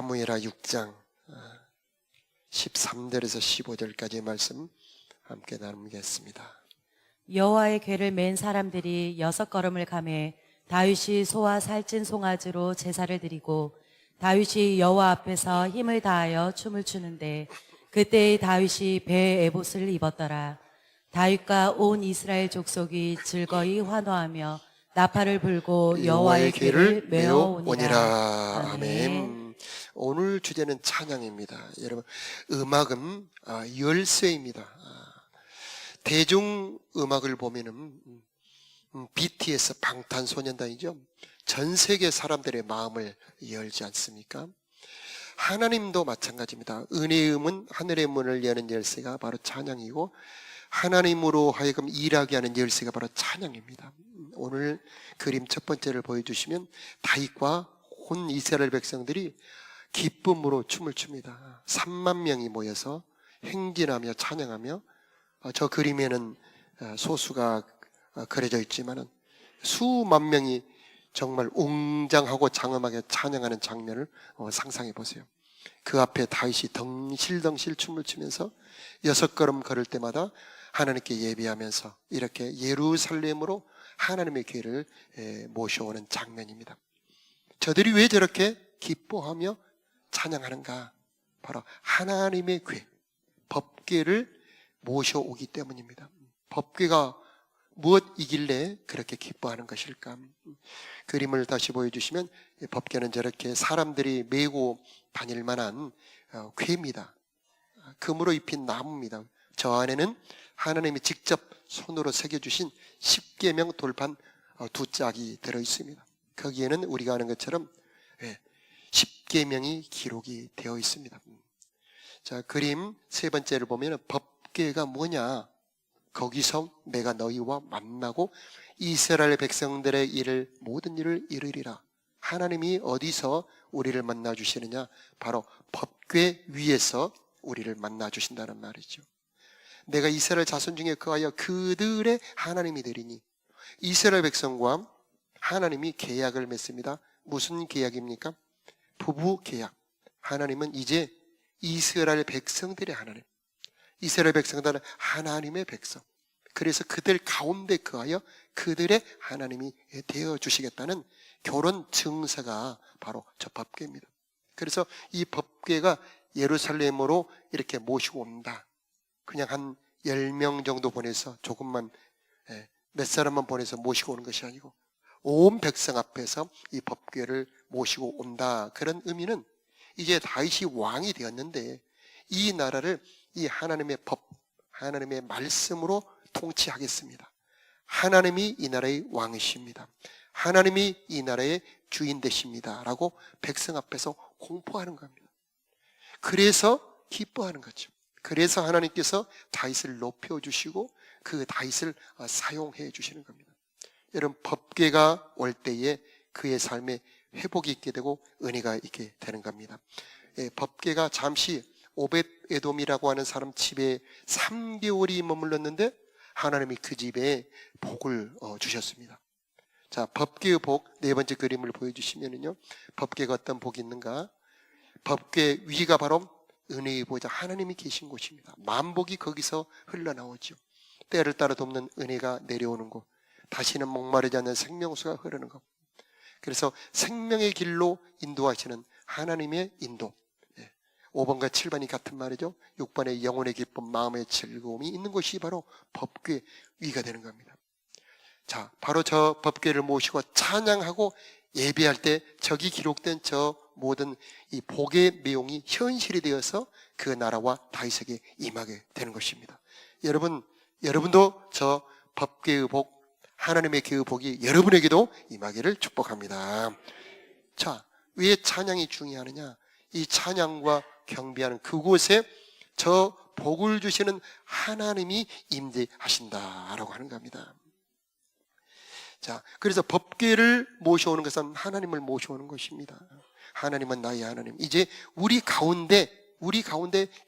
사무엘하 6장 13절에서 15절까지의 말씀 함께 나누겠습니다. 여호와의 궤를 맨 사람들이 6걸음을 가매 다윗이 소와 살찐 송아지로 제사를 드리고 다윗이 여호와 앞에서 힘을 다하여 춤을 추는데 그때의 다윗이 배에 에봇을 입었더라. 다윗과 온 이스라엘 족속이 즐거이 환호하며 나팔을 불고 여호와의 궤를 메어 오니라. 아멘. 오늘 주제는 찬양입니다. 여러분, 음악은 열쇠입니다. 대중음악을 보면은 BTS 방탄소년단이죠. 전 세계 사람들의 마음을 열지 않습니까? 하나님도 마찬가지입니다. 은혜의 문, 하늘의 문을 여는 열쇠가 바로 찬양이고 하나님으로 하여금 일하게 하는 열쇠가 바로 찬양입니다. 오늘 그림 첫 번째를 보여주시면 다윗과 온 이스라엘 백성들이 기쁨으로 춤을 춥니다. 3만 명이 모여서 행진하며 찬양하며, 저 그림에는 소수가 그려져 있지만 수만 명이 정말 웅장하고 장엄하게 찬양하는 장면을 상상해 보세요. 그 앞에 다윗이 덩실덩실 춤을 추면서 6걸음 걸을 때마다 하나님께 예배하면서 이렇게 예루살렘으로 하나님의 궤를 모셔오는 장면입니다. 저들이 왜 저렇게 기뻐하며 찬양하는가? 바로 하나님의 궤, 법궤를 모셔오기 때문입니다. 법궤가 무엇이길래 그렇게 기뻐하는 것일까? 그림을 다시 보여주시면 법궤는 저렇게 사람들이 메고 다닐 만한 궤입니다. 금으로 입힌 나무입니다. 저 안에는 하나님이 직접 손으로 새겨주신 십계명 돌판 2짝이 들어있습니다. 거기에는 우리가 아는 것처럼 십계명이 기록이 되어 있습니다. 자, 그림 세 번째를 보면 법궤가 뭐냐? 거기서 내가 너희와 만나고 이스라엘 백성들의 모든 일을 이루리라. 하나님이 어디서 우리를 만나 주시느냐? 바로 법궤 위에서 우리를 만나 주신다는 말이죠. 내가 이스라엘 자손 중에 거하여 그들의 하나님이 되리니. 이스라엘 백성과 하나님이 계약을 맺습니다. 무슨 계약입니까? 부부 계약. 하나님은 이제 이스라엘 백성들의 하나님, 이스라엘 백성들은 하나님의 백성, 그래서 그들 가운데 거하여 그들의 하나님이 되어주시겠다는 결혼 증서가 바로 저 법궤입니다. 그래서 이 법궤가 예루살렘으로 이렇게 모시고 온다. 그냥 한 10명 정도 보내서 조금만 몇 사람만 보내서 모시고 오는 것이 아니고 온 백성 앞에서 이 법궤를 모시고 온다. 그런 의미는 이제 다윗이 왕이 되었는데 이 나라를 이 하나님의 법, 하나님의 말씀으로 통치하겠습니다. 하나님이 이 나라의 왕이십니다. 하나님이 이 나라의 주인 되십니다. 라고 백성 앞에서 공포하는 겁니다. 그래서 기뻐하는 거죠. 그래서 하나님께서 다윗을 높여주시고 그 다윗을 사용해 주시는 겁니다. 여러분, 법궤가 올 때에 그의 삶에 회복이 있게 되고 은혜가 있게 되는 겁니다. 법궤가 잠시 오벳에돔이라고 하는 사람 집에 3개월이 머물렀는데 하나님이 그 집에 복을 주셨습니다. 자, 법궤의 복 네 번째 그림을 보여주시면요, 법궤가 어떤 복이 있는가? 법궤 위가 바로 은혜의 보좌, 하나님이 계신 곳입니다. 만복이 거기서 흘러나오죠. 때를 따라 돕는 은혜가 내려오는 곳, 다시는 목마르지 않는 생명수가 흐르는 것. 그래서 생명의 길로 인도하시는 하나님의 인도. 5번과 7번이 같은 말이죠. 6번의 영혼의 기쁨, 마음의 즐거움이 있는 곳이 바로 법궤 위가 되는 겁니다. 자, 바로 저 법궤를 모시고 찬양하고 예배할 때 저기 기록된 저 모든 이 복의 내용이 현실이 되어서 그 나라와 다윗에게 임하게 되는 것입니다. 여러분도 저 법궤의 복, 하나님의 그 복이 여러분에게도 임하기를 축복합니다. 자, 왜 찬양이 중요하느냐? 이 찬양과 경배하는 그곳에 저 복을 주시는 하나님이 임재하신다라고 하는 겁니다. 자, 그래서 법궤를 모셔오는 것은 하나님을 모셔오는 것입니다. 하나님은 나의 하나님. 이제 우리 가운데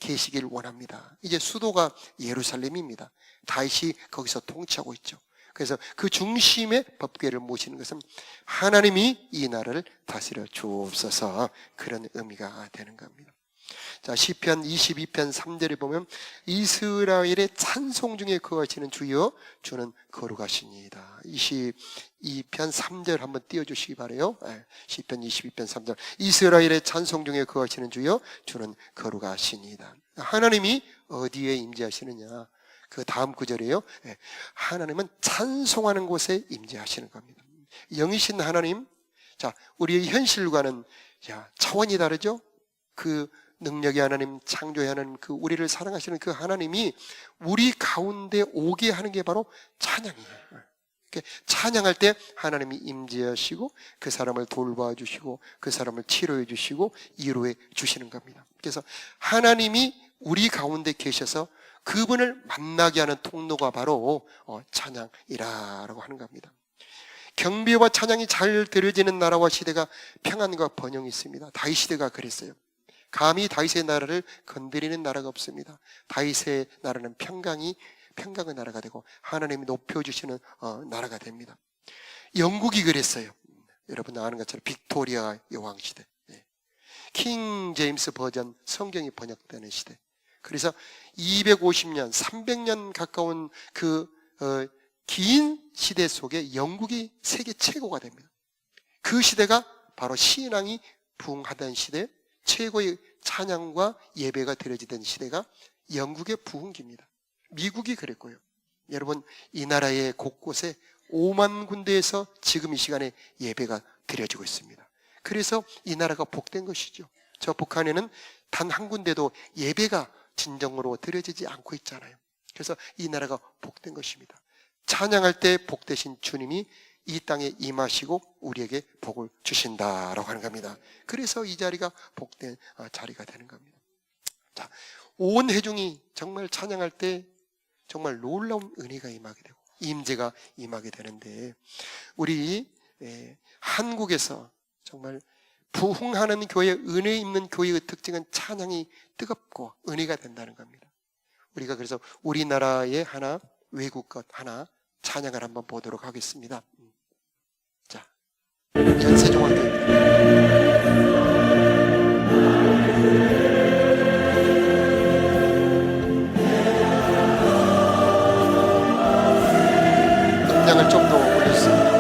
계시길 원합니다. 이제 수도가 예루살렘입니다. 다윗이 거기서 통치하고 있죠. 그래서 그 중심에 법궤를 모시는 것은 하나님이 이 나라를 다스려 주옵소서, 그런 의미가 되는 겁니다. 자, 시편 22편 3절에 보면 이스라엘의 찬송 중에 거하시는 주여 주는 거룩하시니이다. 22편 3절 한번 띄워주시기 바라요. 시편 22편 3절, 이스라엘의 찬송 중에 거하시는 주여 주는 거룩하시니이다. 하나님이 어디에 임재하시느냐, 그 다음 구절이에요. 하나님은 찬송하는 곳에 임재하시는 겁니다. 영이신 하나님, 자, 우리의 현실과는 차원이 다르죠. 그 능력의 하나님, 창조의 하나님, 그 우리를 사랑하시는 그 하나님이 우리 가운데 오게 하는 게 바로 찬양이에요. 찬양할 때 하나님이 임재하시고 그 사람을 돌봐주시고 그 사람을 치료해 주시고 위로해 주시는 겁니다. 그래서 하나님이 우리 가운데 계셔서 그분을 만나게 하는 통로가 바로 찬양이라고 하는 겁니다. 경배와 찬양이 잘 드려지는 나라와 시대가 평안과 번영이 있습니다. 다윗 시대가 그랬어요. 감히 다윗의 나라를 건드리는 나라가 없습니다. 다윗의 나라는 평강의 나라가 되고 하나님이 높여주시는 나라가 됩니다. 영국이 그랬어요. 여러분 아는 것처럼 빅토리아 여왕 시대, 킹 제임스 버전 성경이 번역되는 시대. 그래서 250년, 300년 가까운 그 긴 시대 속에 영국이 세계 최고가 됩니다. 그 시대가 바로 신앙이 부흥하던 시대, 최고의 찬양과 예배가 드려지던 시대가 영국의 부흥기입니다. 미국이 그랬고요. 여러분, 이 나라의 곳곳에 5만 군데에서 지금 이 시간에 예배가 드려지고 있습니다. 그래서 이 나라가 복된 것이죠. 저 북한에는 단 한 군데도 예배가 진정으로 드려지지 않고 있잖아요. 그래서 이 나라가 복된 것입니다. 찬양할 때 복되신 주님이 이 땅에 임하시고 우리에게 복을 주신다라고 하는 겁니다. 그래서 이 자리가 복된 자리가 되는 겁니다. 자, 온 회중이 정말 찬양할 때 정말 놀라운 은혜가 임하게 되고 임재가 임하게 되는데, 우리 한국에서 정말 부흥하는 교회, 은혜 있는 교회의 특징은 찬양이 뜨겁고 은혜가 된다는 겁니다. 우리가 그래서 우리나라의 하나, 외국 것 하나 찬양을 한번 보도록 하겠습니다. 자, 연세종합교회입니다. 음량을 좀 더 올렸습니다.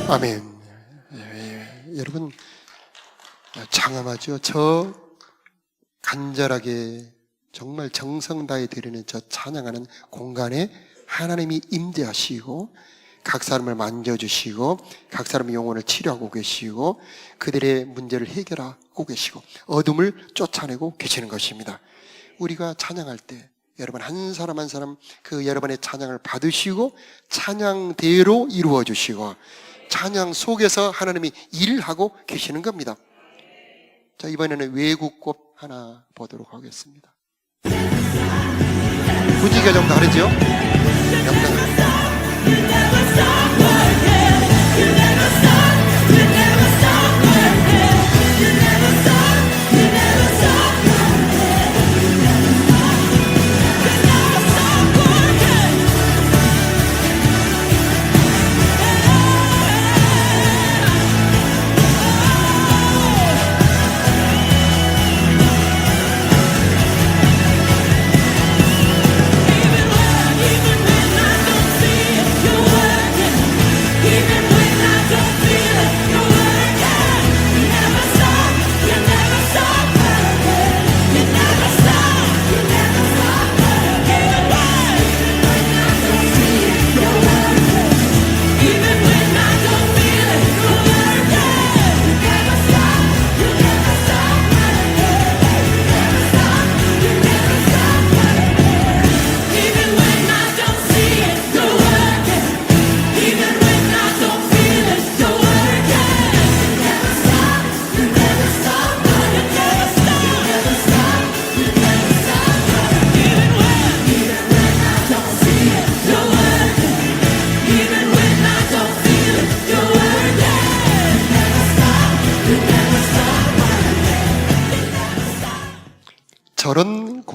아멘. 여러분 장엄하죠. 저 간절하게 정말 정성 다해 드리는 저 찬양하는 공간에 하나님이 임재하시고 각 사람을 만져주시고 각 사람의 영혼을 치료하고 계시고 그들의 문제를 해결하고 계시고 어둠을 쫓아내고 계시는 것입니다. 우리가 찬양할 때 여러분 한 사람 한 사람 그 여러분의 찬양을 받으시고 찬양대로 이루어 주시고 찬양 속에서 하나님이 일하고 계시는 겁니다. 자, 이번에는 외국곡 하나 보도록 하겠습니다. 분위기가 좀 다르죠? 영광입니다.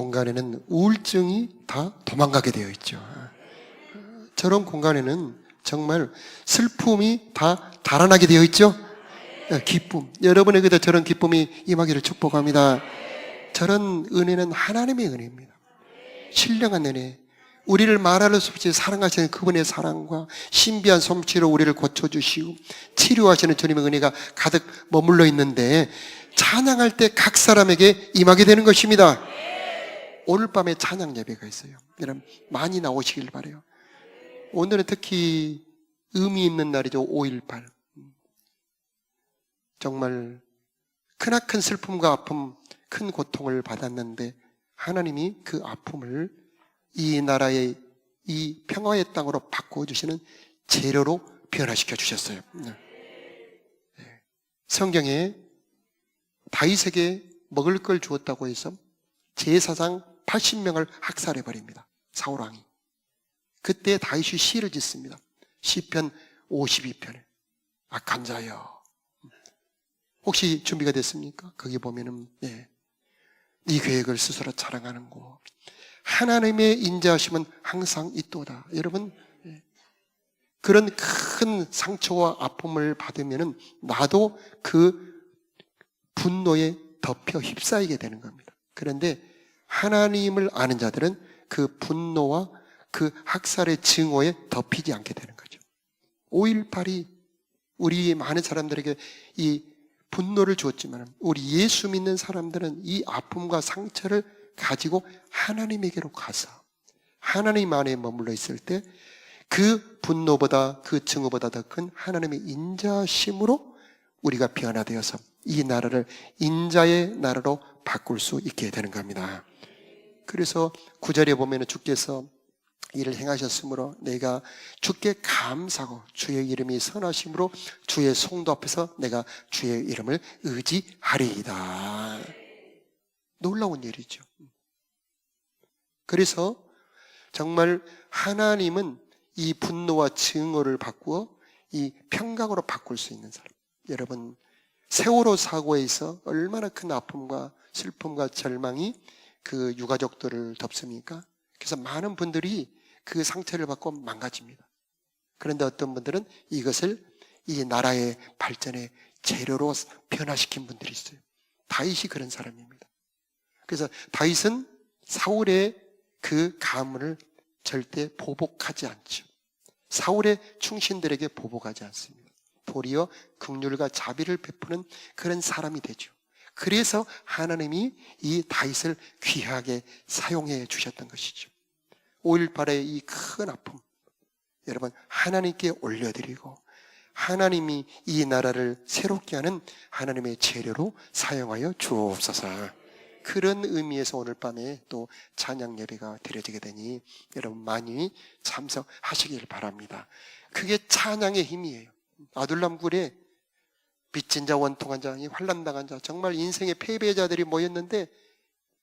공간에는 우울증이 다 도망가게 되어 있죠. 저런 공간에는 정말 슬픔이 다 달아나게 되어 있죠. 기쁨, 여러분에게도 저런 기쁨이 임하기를 축복합니다. 저런 은혜는 하나님의 은혜입니다. 신령한 은혜, 우리를 말할 수 없이 사랑하시는 그분의 사랑과 신비한 솜씨로 우리를 고쳐주시고 치료하시는 주님의 은혜가 가득 머물러 있는데, 찬양할 때 각 사람에게 임하게 되는 것입니다. 오늘 밤에 찬양 예배가 있어요. 여러분 많이 나오시길 바라요. 오늘은 특히 의미 있는 날이죠. 5.18. 정말 크나큰 슬픔과 아픔, 큰 고통을 받았는데 하나님이 그 아픔을 이 나라의 이 평화의 땅으로 바꿔주시는 재료로 변화시켜 주셨어요. 성경에 다윗에게 먹을 걸 주었다고 해서 제사장 80명을 학살해 버립니다. 사울 왕이. 그때 다윗이 시를 짓습니다. 시편 52편에 악한 자여. 혹시 준비가 됐습니까? 거기 보면은 네 계획을 스스로 자랑하는 곳. 하나님의 인자하심은 항상 있도다. 여러분, 그런 큰 상처와 아픔을 받으면은 나도 그 분노에 덮여 휩싸이게 되는 겁니다. 그런데 하나님을 아는 자들은 그 분노와 그 학살의 증오에 덮이지 않게 되는 거죠. 5.18이 우리 많은 사람들에게 이 분노를 주었지만, 우리 예수 믿는 사람들은 이 아픔과 상처를 가지고 하나님에게로 가서 하나님 안에 머물러 있을 때 그 분노보다 그 증오보다 더 큰 하나님의 인자심으로 우리가 변화되어서 이 나라를 인자의 나라로 바꿀 수 있게 되는 겁니다. 그래서 9절에 보면 주께서 이를 행하셨으므로 내가 주께 감사하고 주의 이름이 선하심으로 주의 성도 앞에서 내가 주의 이름을 의지하리이다. 놀라운 일이죠. 그래서 정말 하나님은 이 분노와 증오를 바꾸어 이 평강으로 바꿀 수 있는 사람. 여러분, 세월호 사고에서 얼마나 큰 아픔과 슬픔과 절망이 그 유가족들을 덮습니까? 그래서 많은 분들이 그 상처를 받고 망가집니다. 그런데 어떤 분들은 이것을 이 나라의 발전의 재료로 변화시킨 분들이 있어요. 다윗이 그런 사람입니다. 그래서 다윗은 사울의 그 가문을 절대 보복하지 않죠. 사울의 충신들에게 보복하지 않습니다. 도리어 긍휼과 자비를 베푸는 그런 사람이 되죠. 그래서 하나님이 이 다윗을 귀하게 사용해 주셨던 것이죠. 5.18의 이 큰 아픔, 여러분 하나님께 올려드리고 하나님이 이 나라를 새롭게 하는 하나님의 재료로 사용하여 주옵소서. 그런 의미에서 오늘 밤에 또 찬양 예배가 드려지게 되니 여러분 많이 참석하시길 바랍니다. 그게 찬양의 힘이에요. 아둘람굴에 빚진 자, 원통한 자, 환난당한 자, 정말 인생의 패배자들이 모였는데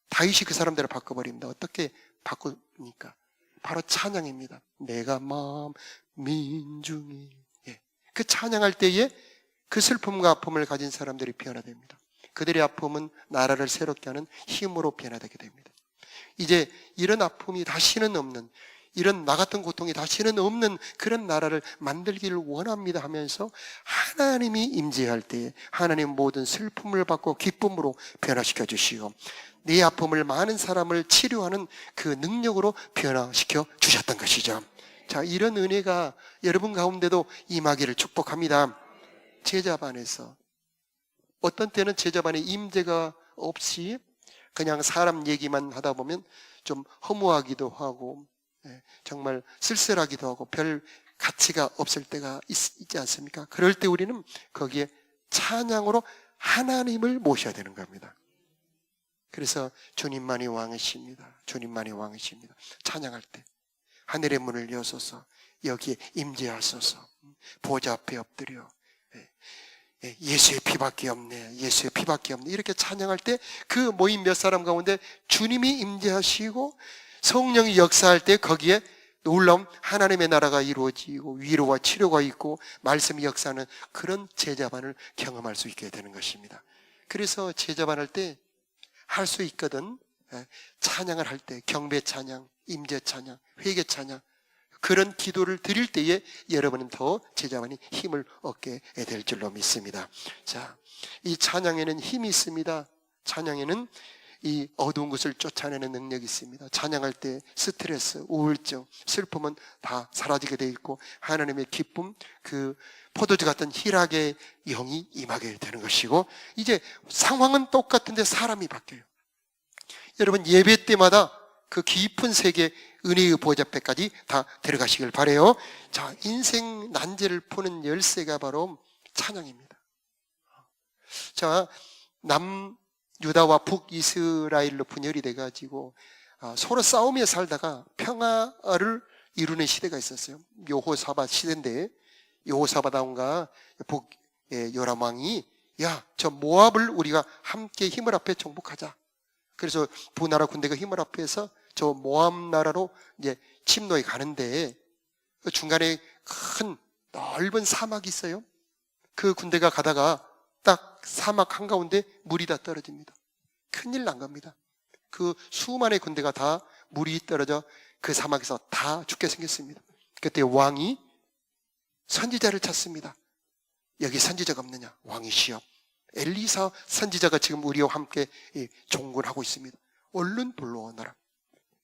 다윗이 그 사람들을 바꿔버립니다. 어떻게 바꾸니까? 바로 찬양입니다. 내가 마음 민중이. 그 찬양할 때에 그 슬픔과 아픔을 가진 사람들이 변화됩니다. 그들의 아픔은 나라를 새롭게 하는 힘으로 변화되게 됩니다. 이제 이런 아픔이 다시는 없는, 이런 나 같은 고통이 다시는 없는 그런 나라를 만들기를 원합니다 하면서 하나님이 임재할 때에 하나님 모든 슬픔을 받고 기쁨으로 변화시켜 주시고 내 아픔을 많은 사람을 치료하는 그 능력으로 변화시켜 주셨던 것이죠. 자, 이런 은혜가 여러분 가운데도 임하기를 축복합니다. 제자반에서 어떤 때는 제자반에 임재가 없이 그냥 사람 얘기만 하다 보면 좀 허무하기도 하고 정말 쓸쓸하기도 하고 별 가치가 없을 때가 있지 않습니까? 그럴 때 우리는 거기에 찬양으로 하나님을 모셔야 되는 겁니다. 그래서 주님만이 왕이십니다. 주님만이 왕이십니다. 찬양할 때 하늘의 문을 여소서 여기에 임재하소서 보좌 앞에 엎드려 예수의 피밖에 없네, 예수의 피밖에 없네, 이렇게 찬양할 때 그 모임 몇 사람 가운데 주님이 임재하시고 성령이 역사할 때 거기에 놀라운 하나님의 나라가 이루어지고 위로와 치료가 있고 말씀이 역사하는 그런 제자반을 경험할 수 있게 되는 것입니다. 그래서 제자반 할 때 할 수 있거든 찬양을 할 때 경배 찬양, 임재 찬양, 회개 찬양 그런 기도를 드릴 때에 여러분은 더 제자만이 힘을 얻게 될 줄로 믿습니다. 자, 이 찬양에는 힘이 있습니다. 찬양에는 이 어두운 것을 쫓아내는 능력이 있습니다. 찬양할 때 스트레스, 우울증, 슬픔은 다 사라지게 돼 있고 하나님의 기쁨, 그 포도주 같은 희락의 영이 임하게 되는 것이고 이제 상황은 똑같은데 사람이 바뀌어요. 여러분 예배 때마다 그 깊은 세계 은혜의 보좌 앞에까지 다 들어가시길 바라요. 자, 인생 난제를 푸는 열쇠가 바로 찬양입니다. 자, 남유다와 북이스라엘로 분열이 돼가지고 서로 싸우며 살다가 평화를 이루는 시대가 있었어요. 여호사밧 시대인데 여호사밧 왕과 북요람 왕이 야, 저 모압을 우리가 함께 힘을 합해 정복하자. 그래서 두 나라 군대가 힘을 합해서 저 모압 나라로 이제 침노해 가는데 그 중간에 큰 넓은 사막이 있어요. 그 군대가 가다가 딱 사막 한가운데 물이 다 떨어집니다. 큰일 난 겁니다. 그 수많은 군대가 다 물이 떨어져 그 사막에서 다 죽게 생겼습니다. 그때 왕이 선지자를 찾습니다. 여기 선지자가 없느냐? 왕이시여, 엘리사 선지자가 지금 우리와 함께 종군하고 있습니다. 얼른 불러오너라.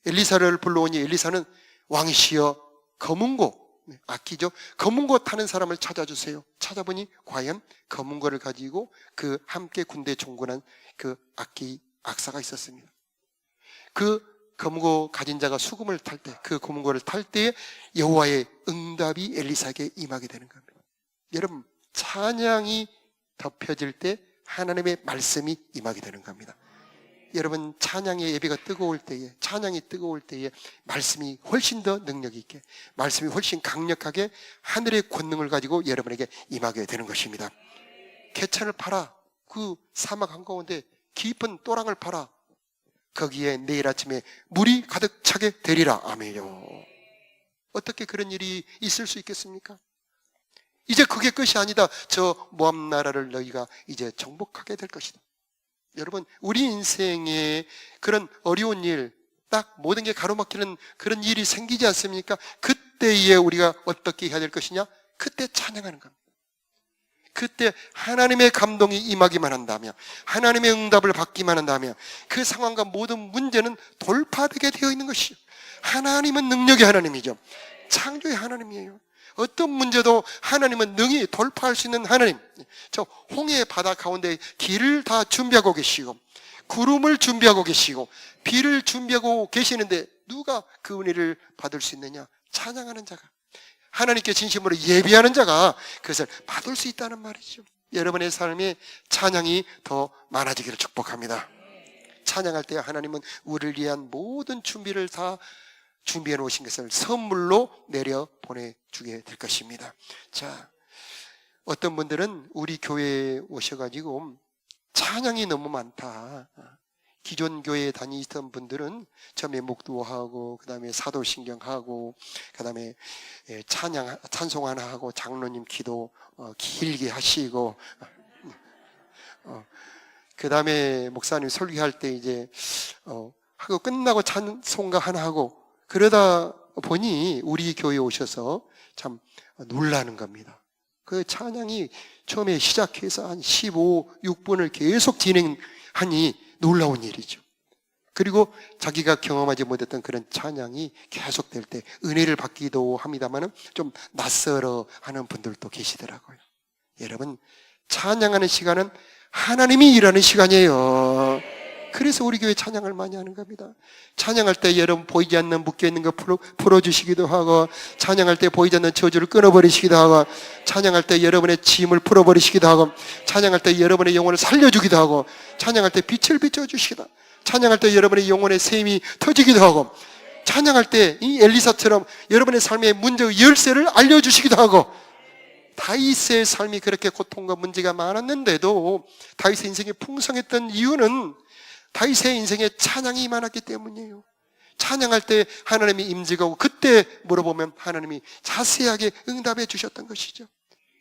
엘리사를 불러오니 엘리사는 왕이시여 검은고, 악기죠. 검은고 타는 사람을 찾아주세요. 찾아보니 과연 검은고를 가지고 그 함께 군대에 종군한 그 악사가 있었습니다. 그 검은고 가진 자가 수금을 탈 때, 그 검은고를 탈 때에 여호와의 응답이 엘리사에게 임하게 되는 겁니다. 여러분, 찬양이 덮여질 때 하나님의 말씀이 임하게 되는 겁니다. 여러분, 찬양의 예배가 뜨거울 때에, 찬양이 뜨거울 때에 말씀이 훨씬 더 능력 있게, 말씀이 훨씬 강력하게 하늘의 권능을 가지고 여러분에게 임하게 되는 것입니다. 개천을 팔아, 그 사막 한가운데 깊은 또랑을 팔아, 거기에 내일 아침에 물이 가득 차게 되리라. 아멘요. 어떻게 그런 일이 있을 수 있겠습니까? 이제 그게 끝이 아니다. 저 모압 나라를 너희가 이제 정복하게 될 것이다. 여러분, 우리 인생에 그런 어려운 일, 딱 모든 게 가로막히는 그런 일이 생기지 않습니까? 그때에 우리가 어떻게 해야 될 것이냐? 그때 찬양하는 겁니다. 그때 하나님의 감동이 임하기만 한다면, 하나님의 응답을 받기만 한다면 그 상황과 모든 문제는 돌파되게 되어 있는 것이요. 하나님은 능력의 하나님이죠. 창조의 하나님이에요. 어떤 문제도 하나님은 능히 돌파할 수 있는 하나님. 저 홍해 바다 가운데 길을 다 준비하고 계시고 구름을 준비하고 계시고 비를 준비하고 계시는데 누가 그 은혜를 받을 수 있느냐? 찬양하는 자가, 하나님께 진심으로 예비하는 자가 그것을 받을 수 있다는 말이죠. 여러분의 삶에 찬양이 더 많아지기를 축복합니다. 찬양할 때 하나님은 우리를 위한 모든 준비를 다 준비해 놓으신 것을 선물로 내려 보내주게 될 것입니다. 자, 어떤 분들은 우리 교회에 오셔가지고 찬양이 너무 많다. 기존 교회에 다니던 분들은 처음에 목도하고 그 다음에 사도신경하고 그 다음에 찬송 하나 하고 장로님 기도 길게 하시고 그 다음에 목사님 설교할 때 이제 하고 끝나고 찬송가 하나 하고 그러다 보니 우리 교회에 오셔서 참 놀라는 겁니다. 그 찬양이 처음에 시작해서 한 6분을 계속 진행하니 놀라운 일이죠. 그리고 자기가 경험하지 못했던 그런 찬양이 계속될 때 은혜를 받기도 합니다만 좀 낯설어 하는 분들도 계시더라고요. 여러분, 찬양하는 시간은 하나님이 일하는 시간이에요. 그래서 우리 교회 찬양을 많이 하는 겁니다. 찬양할 때 여러분 보이지 않는 묶여있는 거 풀어주시기도 하고, 찬양할 때 보이지 않는 저주를 끊어버리시기도 하고, 찬양할 때 여러분의 짐을 풀어버리시기도 하고, 찬양할 때 여러분의 영혼을 살려주기도 하고, 찬양할 때 빛을 비춰주시기도 하고, 찬양할 때 여러분의 영혼의 샘이 터지기도 하고, 찬양할 때 이 엘리사처럼 여러분의 삶의 문제의 열쇠를 알려주시기도 하고, 다윗의 삶이 그렇게 고통과 문제가 많았는데도 다윗의 인생이 풍성했던 이유는 다윗의 인생에 찬양이 많았기 때문이에요. 찬양할 때 하나님이 임재하고 그때 물어보면 하나님이 자세하게 응답해 주셨던 것이죠.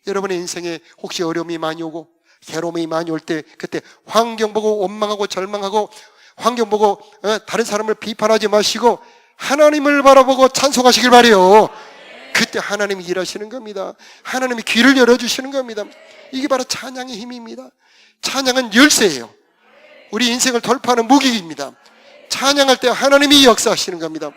여러분의 인생에 혹시 어려움이 많이 오고 괴로움이 많이 올 때 그때 환경 보고 원망하고 절망하고 환경 보고 다른 사람을 비판하지 마시고 하나님을 바라보고 찬송하시길 바라요. 그때 하나님이 일하시는 겁니다. 하나님이 귀를 열어주시는 겁니다. 이게 바로 찬양의 힘입니다. 찬양은 열쇠예요. 우리 인생을 돌파하는 무기입니다. 찬양할 때 하나님이 역사하시는 겁니다.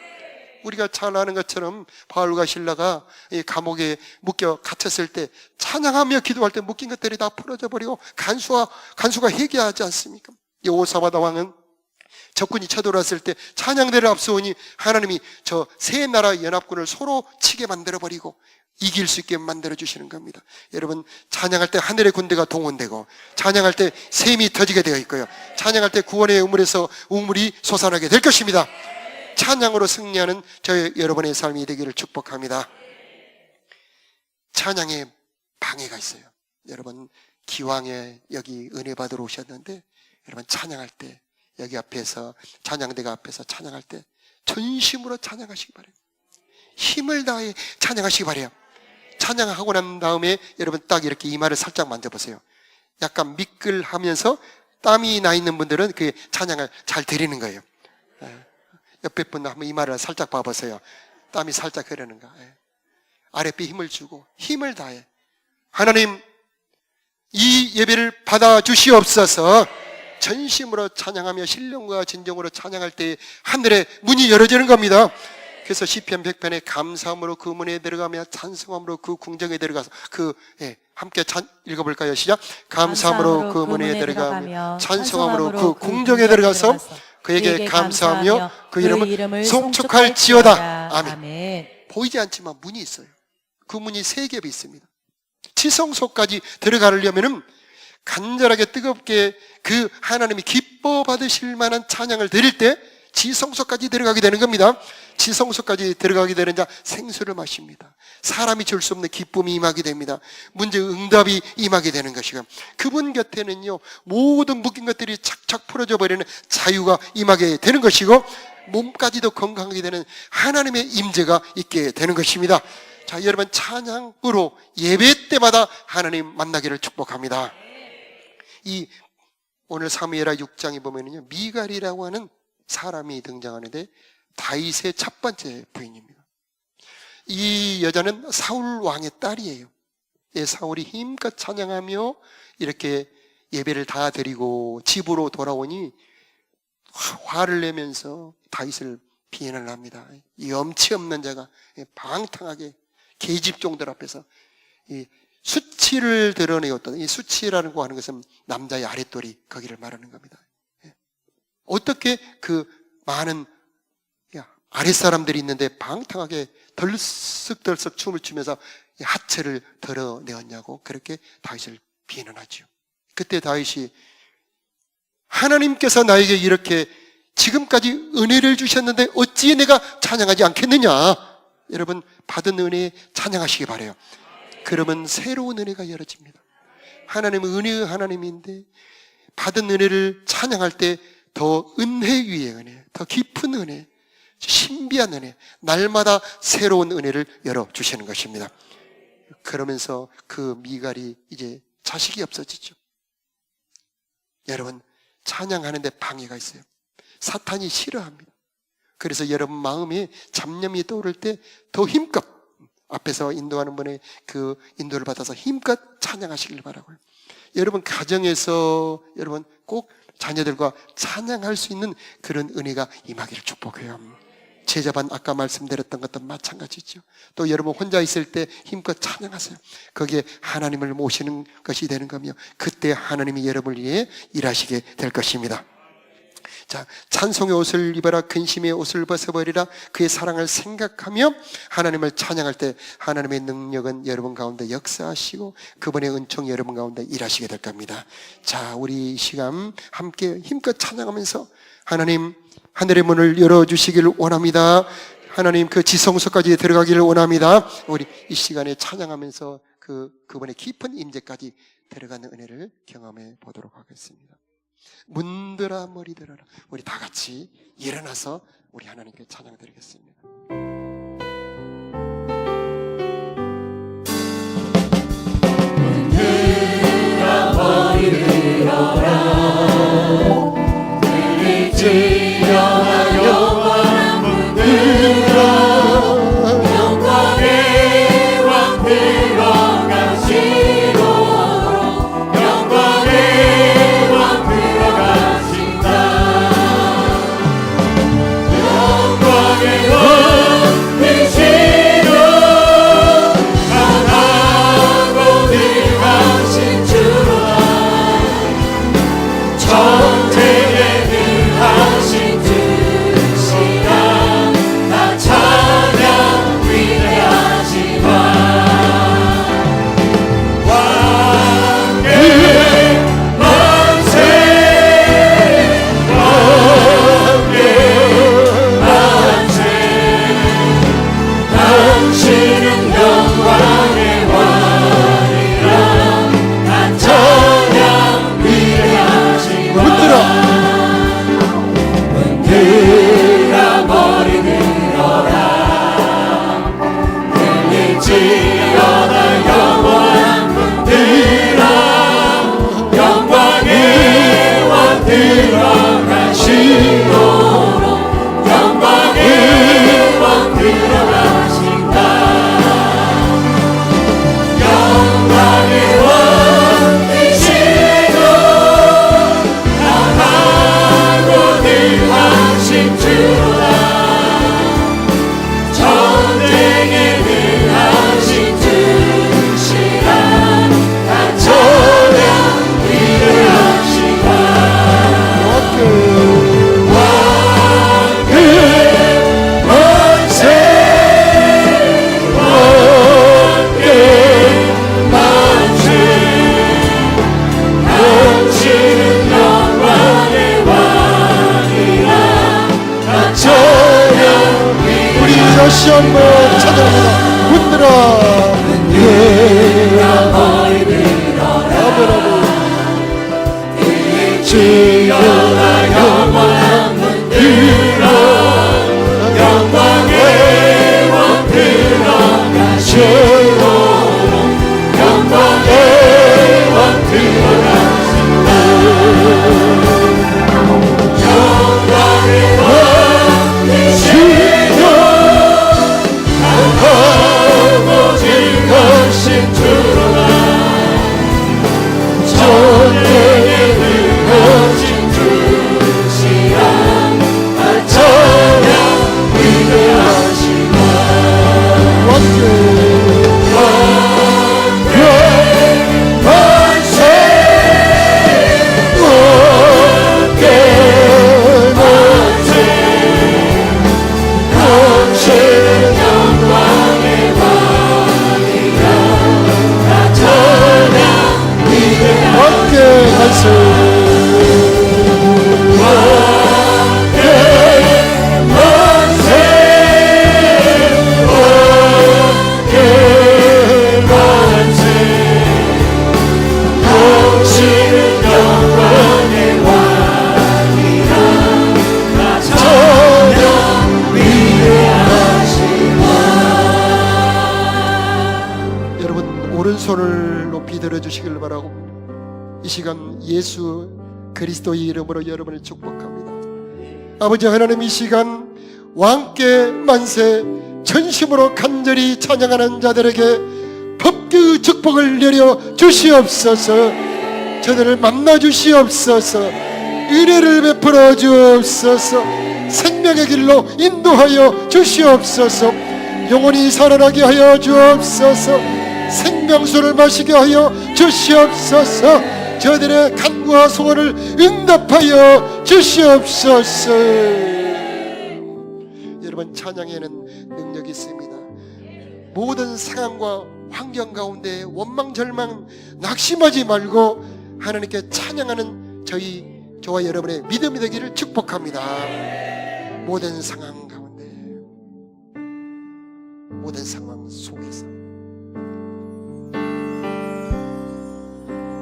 우리가 잘 아는 것처럼 바울과 실라가 이 감옥에 묶여 갇혔을 때 찬양하며 기도할 때 묶인 것들이 다 풀어져 버리고 간수가 회개하지 않습니까? 여호사밧 왕은 적군이 쳐들어왔을 때 찬양대를 앞세우니 하나님이 저 세 나라 연합군을 서로 치게 만들어버리고 이길 수 있게 만들어주시는 겁니다. 여러분, 찬양할 때 하늘의 군대가 동원되고, 찬양할 때 샘이 터지게 되어 있고요, 찬양할 때 구원의 우물에서 우물이 솟아나게 될 것입니다. 찬양으로 승리하는 저희 여러분의 삶이 되기를 축복합니다. 찬양에 방해가 있어요. 여러분, 기왕에 여기 은혜 받으러 오셨는데, 여러분 찬양할 때 여기 앞에서, 찬양대가 앞에서 찬양할 때 전심으로 찬양하시기 바래요. 힘을 다해 찬양하시기 바래요. 찬양하고 난 다음에 여러분 딱 이렇게 이마를 살짝 만져보세요. 약간 미끌하면서 땀이 나 있는 분들은 그 찬양을 잘 드리는 거예요. 옆에 분 한번 이마를 살짝 봐보세요. 땀이 살짝 흐르는가. 아랫배 힘을 주고 힘을 다해 하나님, 이 예배를 받아주시옵소서. 전심으로 찬양하며 신령과 진정으로 찬양할 때 하늘의 문이 열어지는 겁니다. 그래서 시편 100편에 감사함으로 그 문에 들어가며 찬송함으로 그 궁정에 들어가서 함께 읽어볼까요? 시작. 감사함으로 그 문에 들어가며 찬송함으로 그 궁정에 들어가서 그에게 감사하며 그 이름을 송축할지어다. 아멘. 보이지 않지만 문이 있어요. 그 문이 세 겹이 있습니다. 지성소까지 들어가려면은 간절하게 뜨겁게 그 하나님이 기뻐 받으실 만한 찬양을 드릴 때 지성소까지 들어가게 되는 겁니다. 지성소까지 들어가게 되는 자 생수를 마십니다. 사람이 줄 수 없는 기쁨이 임하게 됩니다. 문제 응답이 임하게 되는 것이고, 그분 곁에는요 모든 묶인 것들이 착착 풀어져 버리는 자유가 임하게 되는 것이고, 몸까지도 건강하게 되는 하나님의 임재가 있게 되는 것입니다. 자, 여러분, 찬양으로 예배 때마다 하나님 만나기를 축복합니다. 이 오늘 사무엘하 6장에 보면은요 미갈이라고 하는 사람이 등장하는데 다윗의 첫 번째 부인입니다. 이 여자는 사울 왕의 딸이에요. 사울이 힘껏 찬양하며 이렇게 예배를 다 드리고 집으로 돌아오니 화를 내면서 다윗을 비난을 합니다. 이 염치 없는 자가 방탕하게 계집종들 앞에서 이 수치를 드러내었던, 이 수치라는 거 하는 것은 남자의 아랫도리, 거기를 말하는 겁니다. 어떻게 그 많은 아랫사람들이 있는데 방탕하게 덜썩덜썩 춤을 추면서 하체를 드러내었냐고 그렇게 다윗을 비난하죠. 그때 다윗이 하나님께서 나에게 이렇게 지금까지 은혜를 주셨는데 어찌 내가 찬양하지 않겠느냐. 여러분, 받은 은혜에 찬양하시기 바라요. 그러면 새로운 은혜가 열어집니다. 하나님은 은혜의 하나님인데 받은 은혜를 찬양할 때 더 은혜 위에 은혜, 더 깊은 은혜, 신비한 은혜, 날마다 새로운 은혜를 열어주시는 것입니다. 그러면서 그 미갈이 이제 자식이 없어지죠. 여러분, 찬양하는데 방해가 있어요. 사탄이 싫어합니다. 그래서 여러분 마음에 잡념이 떠오를 때 더 힘껏 앞에서 인도하는 분의 그 인도를 받아서 힘껏 찬양하시길 바라고요. 여러분 가정에서 여러분 꼭 자녀들과 찬양할 수 있는 그런 은혜가 임하기를 축복해요. 제자반 아까 말씀드렸던 것도 마찬가지죠. 또 여러분 혼자 있을 때 힘껏 찬양하세요. 거기에 하나님을 모시는 것이 되는 거며 그때 하나님이 여러분을 위해 일하시게 될 것입니다. 자, 찬송의 옷을 입어라, 근심의 옷을 벗어버리라. 그의 사랑을 생각하며 하나님을 찬양할 때 하나님의 능력은 여러분 가운데 역사하시고 그분의 은총이 여러분 가운데 일하시게 될 겁니다. 자, 우리 이 시간 함께 힘껏 찬양하면서 하나님 하늘의 문을 열어주시기를 원합니다. 하나님 그 지성소까지 들어가기를 원합니다. 우리 이 시간에 찬양하면서 그분의 깊은 임재까지 들어가는 은혜를 경험해 보도록 하겠습니다. 문들아 머리 들어라. 우리 다 같이 일어나서 우리 하나님께 찬양 드리겠습니다. 문들아 머리 들어라. 주여 영원한 문들어 영광의 왕 들어가시도록 영광의 왕 들어가신다 영광의 왕 되시도 강하고 능하신 주로다 전쟁에 능하신 주시라 나 찬양 위대하시다 왕의 만세 왕의 만세 당신은 영광의 왕이라 나 찬양 위대하시다 문들어 머리 들어라 들릴지어다 영원한 문들어 영광의 왕 들어가시도록 영광의 왕 들어가신다 영광의 왕 되시도 강하고 능하신 주로다 전쟁에 능하신 주시라 나 찬양 위대하시다 왕의 만세 왕의 만세 당신은 영광의 왕이라 나 찬양 우리 다시 한번 찬양합니다. 문들어 문들어 머리 들어라 들릴지어다 영원한 문들어 영광의 왕 들어가시도록 영광의 왕 들어가신다 영광의 왕 되시도 강하고 능하신 주로다 전쟁에 능하신 주시라 나 찬양 위대하시다 왕의 만세 왕의 만세 당신은 영광의 왕이라 나 찬양 위대하시다 함께 간수 왕의 만세 왕의 만세 당신은 영광의 왕이라 나 찬양 위대하시다 여러분 오른손을 높이 들어주시길 바라고 이 시간 예수 그리스도의 이름으로 여러분을 축복합니다. 아버지 하나님 이 시간 왕께 만세 전심으로 간절히 찬양하는 자들에게 법규 축복을 내려 주시옵소서 저들을 만나 주시옵소서 은혜를 베풀어 주옵소서 생명의 길로 인도하여 주시옵소서 영원히 살아나게 하여 주옵소서 생명수를 마시게 하여 주시옵소서 저들의 간구와 소원을 응답하여 주시옵소서 여러분 찬양에는 능력이 있습니다. 모든 상황과 환경 가운데 원망 절망 낙심하지 말고 하나님께 찬양하는 저와 여러분의 믿음이 되기를 축복합니다. 모든 상황 가운데 모든 상황 속에서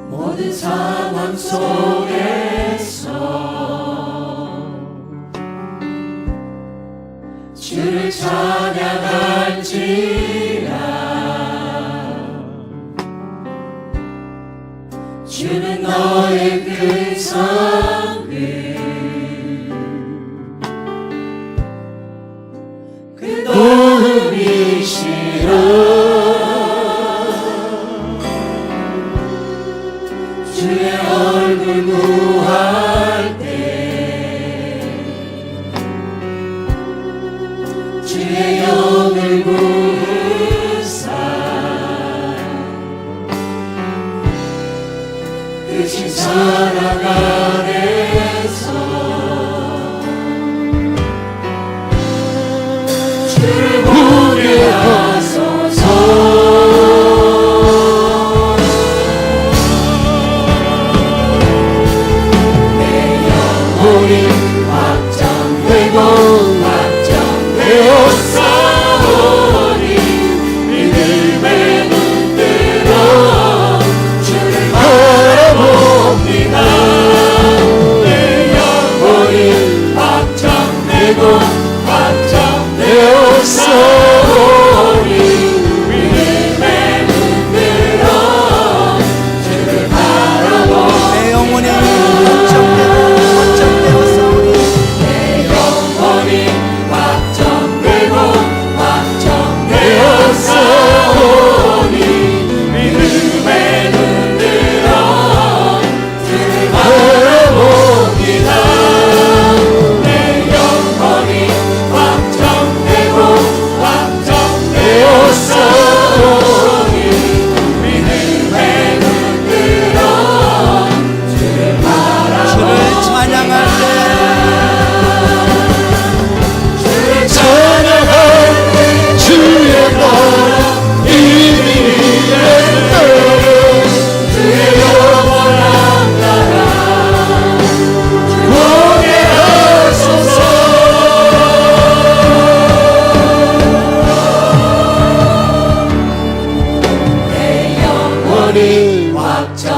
모든 상황 속에서 주를 찬양할지라 주는 너의 큰 성을 주의 얼굴 구할 때 주의 영을 구사 그 신사랑 안에서 주를 보게 하소서. 우리 확정되고 확정되었사오니 믿음의 눈 뜨어 주를 바라봅니다. 내 영혼이 확정되고 확정되었사오니 믿음의 눈 뜨어 주를 바라봅니다. 내 영혼이 확정되고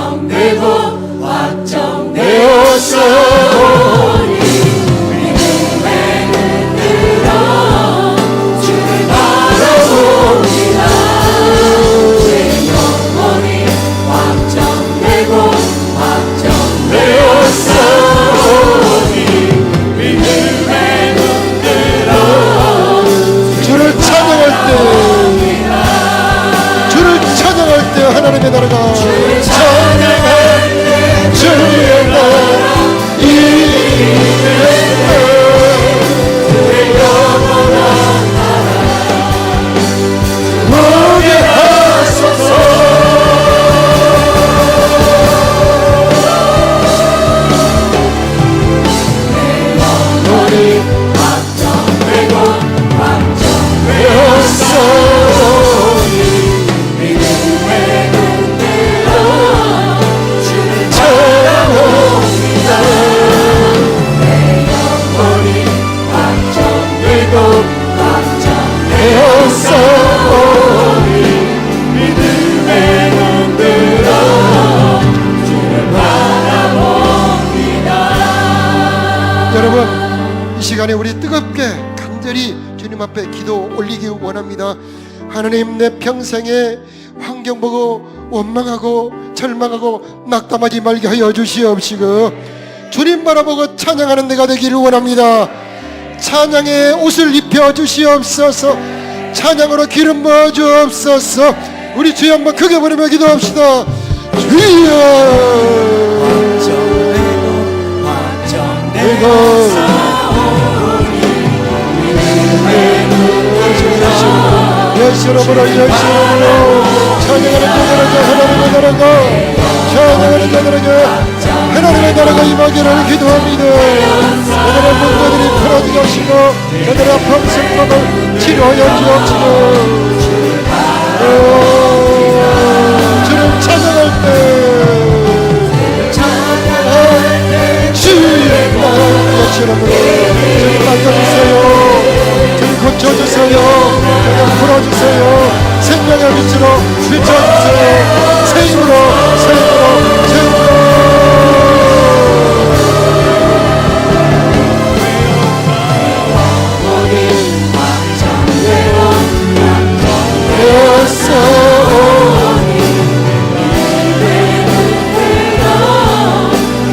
확정되고 확정되었사오니 믿음의 눈 뜨어 주를 바라봅니다. 내 영혼이 확정되고 확정되었사오니 믿음의 눈 뜨어 주를 찬양할 때 하나님의 나라가 찬양할 때 주의 나라 이르네. 주의 영원한 나라 보게 하소서. 영혼이 확정되고 확정되었사오니 믿음의 눈 뜨어 주를 바라봅니다. 내 영혼이 확정되고 확정되었사오니 믿음의 눈 뜨어 주를 바라봅니다. 여러분, 이 시간에 우리 뜨겁게 간절히 주님 앞에 기도 올리기 원합니다. 하나님, 내 평생에 환경 보고 원망하고 절망하고 낙담하지 말게 하여 주시옵시고 주님 바라보고 찬양하는 내가 되기를 원합니다. 찬양의 옷을 입혀 주시옵소서. 찬양으로 기름 부어 주옵소서. 우리 주여 한번 크게 부르며 기도합시다. 주여 열시로부로 찬양하는 자들에게 하나님의 나라가 찬양하는 자들에게 하나님의 나라가 임하기를 기도합니다. 그들의 문제들이 풀어지게 하시고 그들의 아픔 슬픔을 치료하여 주옵시고 주를 찬양할 때 주의 열시로부로 주님 맡겨주세요. 주님 고쳐주세요. 주님 풀어주세요. 생명의 빛으로 비춰주세요. 새 힘으로 새 힘으로 새 힘으로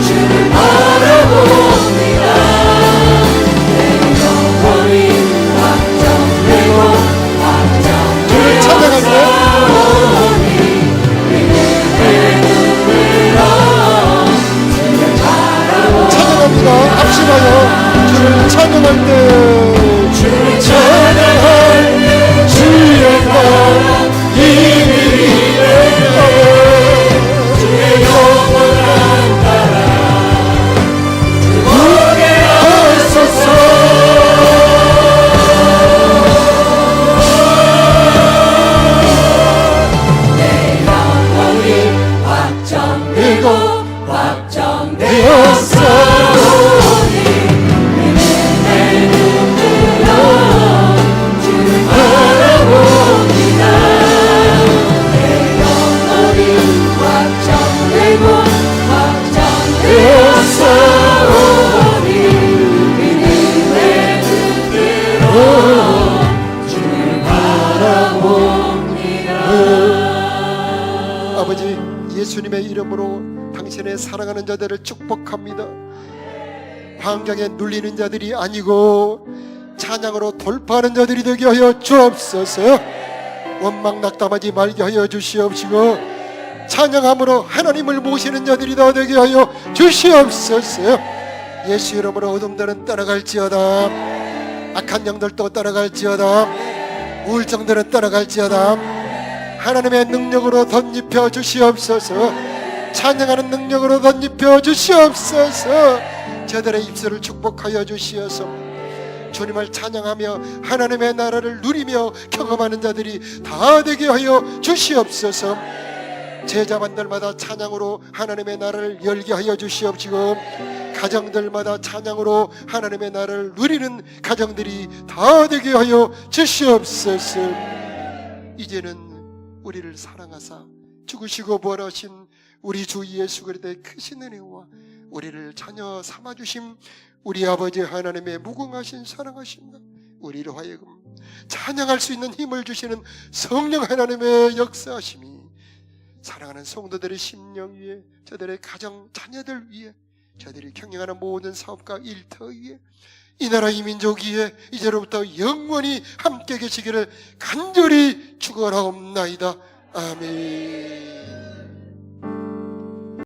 주를 바라봅니다. 내 영혼이 확정 아버지, 예수님의 이름으로 당신의 사랑하는 자들을 축복합니다. 환경에 눌리는 자들이 아니고 찬양으로 돌파하는 자들이 되게 하여 주옵소서. 원망 낙담하지 말게 하여 주시옵시고 찬양함으로 하나님을 모시는 자들이 다 되게 하여 주시옵소서. 예수 이름으로 어둠들은 떠나갈지어다. 악한 영들도 떠나갈지어다. 우울증들은 떠나갈지어다. 하나님의 능력으로 덧입혀 주시옵소서. 찬양하는 능력으로 덧입혀 주시옵소서. 저들의 입술을 축복하여 주시어서 주님을 찬양하며 하나님의 나라를 누리며 경험하는 자들이 다 되게 하여 주시옵소서. 제자만들마다 찬양으로 하나님의 나라를 열게 하여 주시옵시고 가정들마다 찬양으로 하나님의 나라를 누리는 가정들이 다 되게 하여 주시옵소서. 이제는 우리를 사랑하사 죽으시고 부활하신 우리 주 예수 그리스도의 크신 은혜와 우리를 자녀 삼아주심 우리 아버지 하나님의 무궁하신 사랑하심과 우리로 하여금 찬양할 수 있는 힘을 주시는 성령 하나님의 역사하심이 사랑하는 성도들의 심령 위에, 저들의 가정 자녀들 위에, 저들이 경영하는 모든 사업과 일터 위에, 이 나라 이 민족 위에 이제로부터 영원히 함께 계시기를 간절히 축원하옵나이다. 아멘.